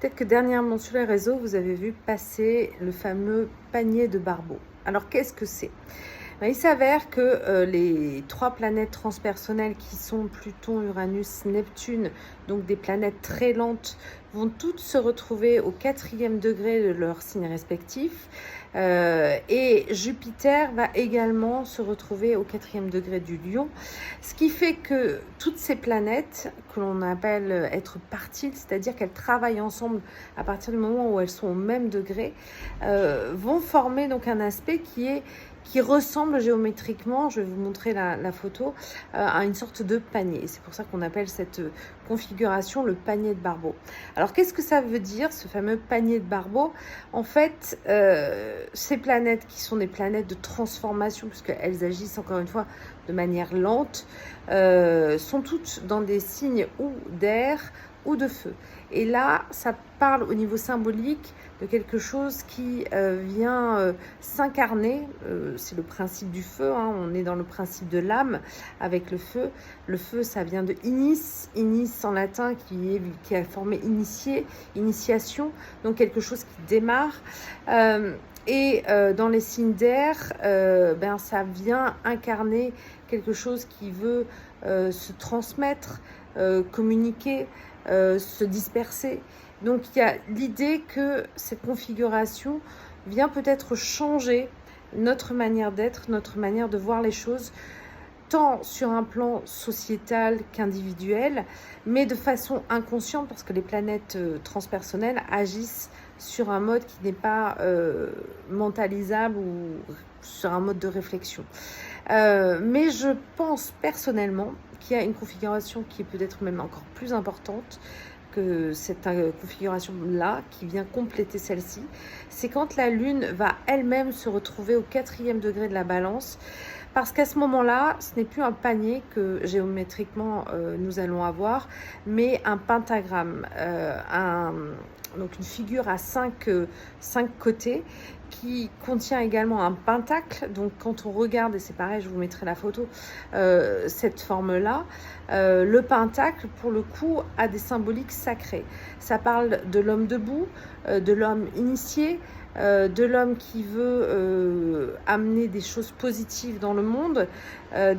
Peut-être que dernièrement sur les réseaux, vous avez vu passer le fameux panier de Barbeau. Alors qu'est-ce que c'est? Il s'avère que les 3 planètes transpersonnelles qui sont Pluton, Uranus, Neptune, donc des planètes très lentes, vont toutes se retrouver au 4e degré de leur signe respectif. Et Jupiter va également se retrouver au 4e degré du Lion. Ce qui fait que toutes ces planètes, que l'on appelle être partiles, c'est-à-dire qu'elles travaillent ensemble à partir du moment où elles sont au même degré, vont former donc un aspect qui ressemble géométriquement, je vais vous montrer la photo, à une sorte de panier. C'est pour ça qu'on appelle cette configuration le panier de Barbeau. Alors qu'est-ce que ça veut dire, ce fameux panier de Barbeau? En fait, ces planètes qui sont des planètes de transformation, puisqu'elles agissent encore une fois de manière lente, sont toutes dans des signes ou d'air ou de feu. Et là, ça parle au niveau symbolique de quelque chose qui vient s'incarner. C'est le principe du feu, hein. On est dans le principe de l'âme avec le feu. Le feu, ça vient de inis, inis en latin qui a formé initié, initiation, donc quelque chose qui démarre. Et dans les signes d'air, ça vient incarner quelque chose qui veut se transmettre, communiquer, se disperser. Donc il y a l'idée que cette configuration vient peut-être changer notre manière d'être, notre manière de voir les choses, tant sur un plan sociétal qu'individuel, mais de façon inconsciente, parce que les planètes transpersonnelles agissent sur un mode qui n'est pas mentalisable ou sur un mode de réflexion. Mais je pense personnellement qu'il y a une configuration qui est peut-être même encore plus importante que cette configuration-là, qui vient compléter celle-ci. C'est quand la Lune va elle-même se retrouver au 4e degré de la Balance, parce qu'à ce moment-là, ce n'est plus un panier que géométriquement nous allons avoir, mais un pentagramme, donc une figure à 5 côtés, qui contient également un pentacle. Donc quand on regarde, et c'est pareil, je vous mettrai la photo, cette forme-là, le pentacle, pour le coup, a des symboliques sacrées. Ça parle de l'homme debout, de l'homme initié, de l'homme qui veut amener des choses positives dans le monde.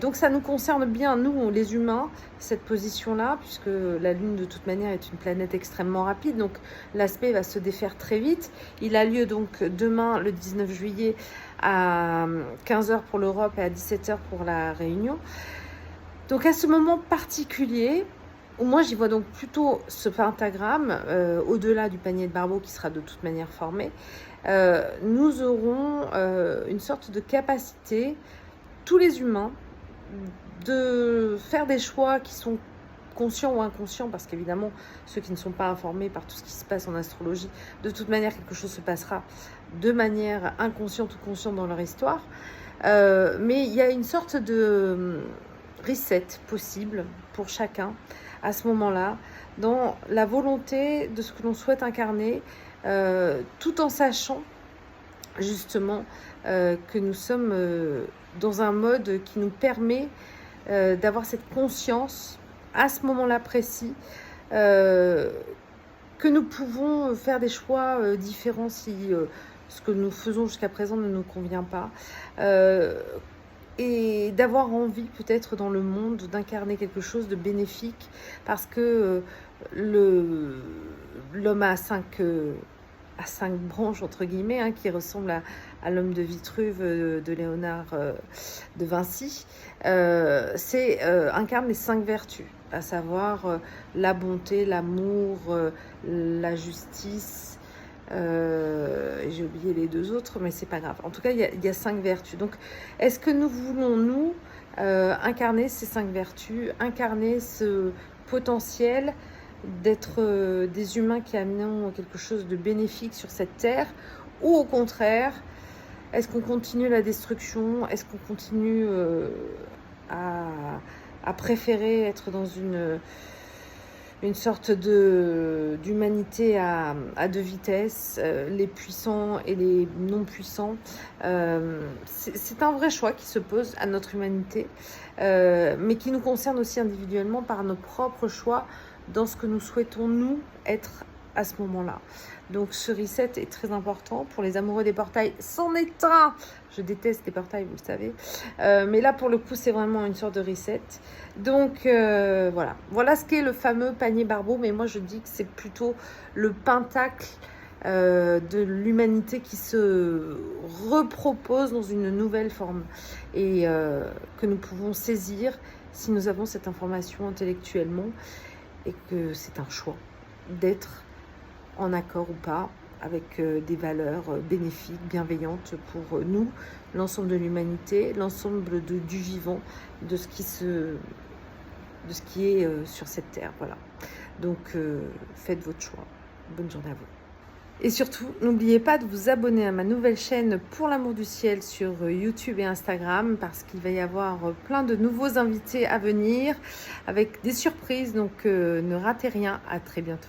Donc ça nous concerne bien, nous, les humains, cette position-là, puisque la Lune, de toute manière, est une planète extrêmement rapide. Donc l'aspect va se défaire très vite. Il a lieu donc demain, le 19 juillet, à 15h pour l'Europe et à 17h pour la Réunion. Donc à ce moment particulier, où moi j'y vois donc plutôt ce pentagramme, au-delà du panier de Barbeau qui sera de toute manière formé, nous aurons une sorte de capacité, tous les humains, de faire des choix qui sont conscients ou inconscients, parce qu'évidemment, ceux qui ne sont pas informés par tout ce qui se passe en astrologie, de toute manière, quelque chose se passera de manière inconsciente ou consciente dans leur histoire. Mais il y a une sorte de reset possible pour chacun à ce moment-là, dans la volonté de ce que l'on souhaite incarner, tout en sachant justement que nous sommes dans un mode qui nous permet d'avoir cette conscience à ce moment-là précis, que nous pouvons faire des choix différents si ce que nous faisons jusqu'à présent ne nous convient pas, et d'avoir envie peut-être dans le monde d'incarner quelque chose de bénéfique, parce que l'homme a cinq branches, entre guillemets, hein, qui ressemble à l'homme de Vitruve de Léonard de Vinci, incarne les 5 vertus, à savoir la bonté, l'amour, la justice, j'ai oublié les 2 autres, mais c'est pas grave. En tout cas, il y a 5 vertus. Donc, est-ce que nous voulons, nous, incarner ces 5 vertus, incarner ce potentiel d'être des humains qui amènent quelque chose de bénéfique sur cette terre, ou au contraire, est-ce qu'on continue la destruction? Est-ce qu'on continue à préférer être dans une sorte d'humanité à 2 vitesses, les puissants et les non-puissants? C'est un vrai choix qui se pose à notre humanité, mais qui nous concerne aussi individuellement par nos propres choix, dans ce que nous souhaitons, nous, être à ce moment-là. Donc ce reset est très important pour les amoureux des portails. C'en est un. Je déteste les portails, vous le savez. Mais là, pour le coup, c'est vraiment une sorte de reset. Donc voilà. Voilà ce qu'est le fameux panier Barbeau. Mais moi, je dis que c'est plutôt le pentacle de l'humanité qui se repropose dans une nouvelle forme. Et que nous pouvons saisir si nous avons cette information intellectuellement. Et que c'est un choix d'être en accord ou pas avec des valeurs bénéfiques, bienveillantes pour nous, l'ensemble de l'humanité, l'ensemble du vivant, de ce qui est sur cette terre. Voilà. Donc faites votre choix. Bonne journée à vous. Et surtout, n'oubliez pas de vous abonner à ma nouvelle chaîne Pour l'amour du ciel sur YouTube et Instagram parce qu'il va y avoir plein de nouveaux invités à venir avec des surprises. Donc ne ratez rien. À très bientôt.